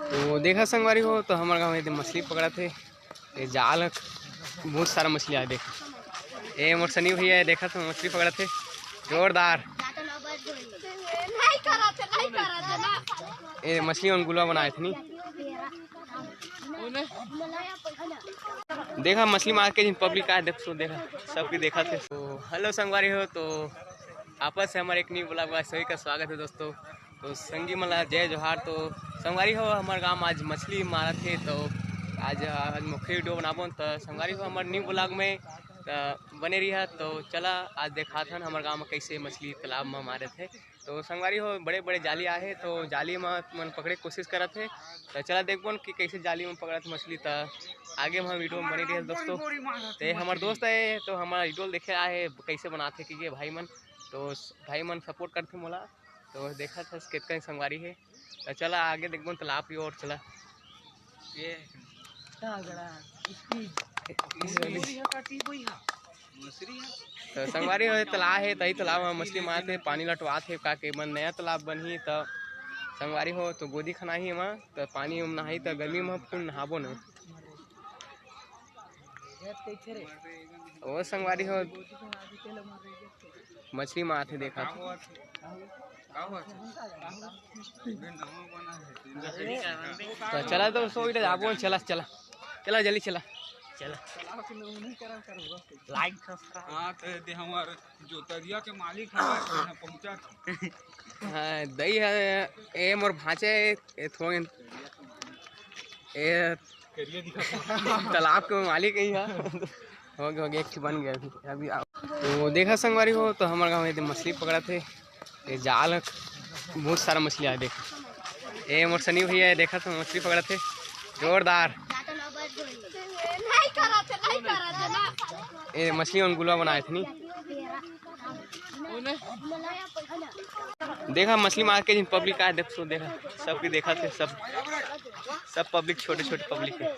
तो देखा संगवारी हो तो हमारे गाँव में मछली पकड़ा थे। ये जाल बहुत सारा मछली आया देखा। ये मोर सनी भैया देखा तो मछली पकड़ा थे जोरदार। ये मछली उन गुलवा बनाए थे नहीं देखा मछली मार के जिन पब्लिक आए देख सो देखा सबकी देखा थे। तो हेलो संगवारी हो तो आपस से हमारे एक न्यू ब्लॉग में सभी का स्वागत है दोस्तों। तो संगी मला जय जोहार। तो संगवारी हो हमारे गाँव में आज मछली मारा थे तो आज मुख्य वीडियो बनाबो तो संगवारी हो हमारे न्यू ब्लॉग में बने रही। तो चला आज देखा था हमारे गाँव में कैसे मछली तालाब में मारे थे। तो संगवारी हो बड़े बड़े जाली आए तो जाली में मन पकड़े कोशिश करा थे। तो चला देखबो कि कैसे जाली में पकड़ा थे मछली। तो आगे हम वीडियो में बनी रही दोस्तों। तो हमारे दोस्त है तो हमारा वीडियो देखे आए कैसे बनाते कि भाई मन। तो भाई मन सपोर्ट करते मोला तो देखा था कितना संगवारी है। तो चला आगे देखबो तालाब की ओर चला। ये तो संगवारी हो तालाब है तही तालाब में मछली मारते पानी लटवाते का के मन नया तालाब बनही। तो संगवारी हो तो गोदी खनाही एमा तो पानी में नहाई तो गर्मी में फुल नहाबो न वो संगवारी हो मछली मारते देखा तो चला तो सो जाबो चला चला चला जल्दी चला चला लाइक सब्सक्राइब हमारे जो तरिया के मालिक पहुंचा हाँ दही है ए मोर भांचे थोड़े ए तालाब के मालिक ही है हो गया एक बन गया अभी। तो देखा संगवारी हो तो हमारे गाँव में मछली पकड़ा थे। ये जाल बहुत सारा मछली आया देखा। ये मोर सनी भैया देखा तो मछली पकड़ा थे जोरदार। ये मछली उन गुलवा बनाए थे नहीं देखा मछली मार के जिन पब्लिक आए देख सो देखा सबकी देखा थे सब पब्लिक छोटे छोटे पब्लिक है।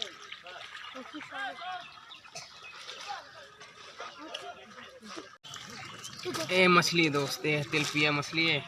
ये मछली दोस्त ये तिलपिया मछली है।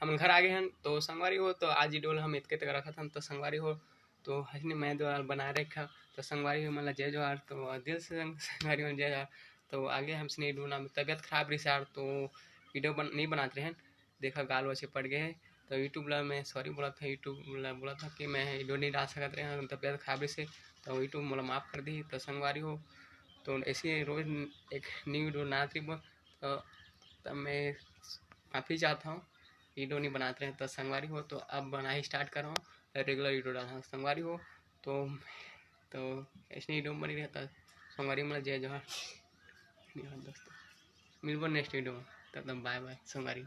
हम घर आ गए हैं। तो संगवारी हो तो आज ही डोल हम इतके तक रखा था तो संगवारी हो तो हजने मैं द्वारा बनाए रखा। तो संगवारी हो मतलब जय जोहार। तो दिल से संगवारी हो जय जोहार। तो आगे हम स्नेह ढूंढना तबीयत खराब रही यार तो वीडियो नहीं बनाते हैं देखा गाल वैसे पड़ गए हैं। तो यूट्यूब में सॉरी बोला था यूट्यूब बोला था कि मैं वीडियो नहीं डाल सकते रहे तबीयत खराब से तो यूट्यूब मतलब माफ़ कर दी। तो संगवारी हो तो ऐसे रोज़ एक न्यू वीडियो ना थी तो तब मैं माफ़ी चाहता हूँ वीडियो नहीं बनाते रहे। तो संगवारी हो तो अब बना ही स्टार्ट कर रहा हूँ रेगुलर वीडियो डालना संगवारी हो तो ऐसे वीडियो बनी रहता संगवारी मतलब जय जोहार दोस्तों। मिलबो नेक्स्ट वीडियो में तब बाय बाय संगवारी।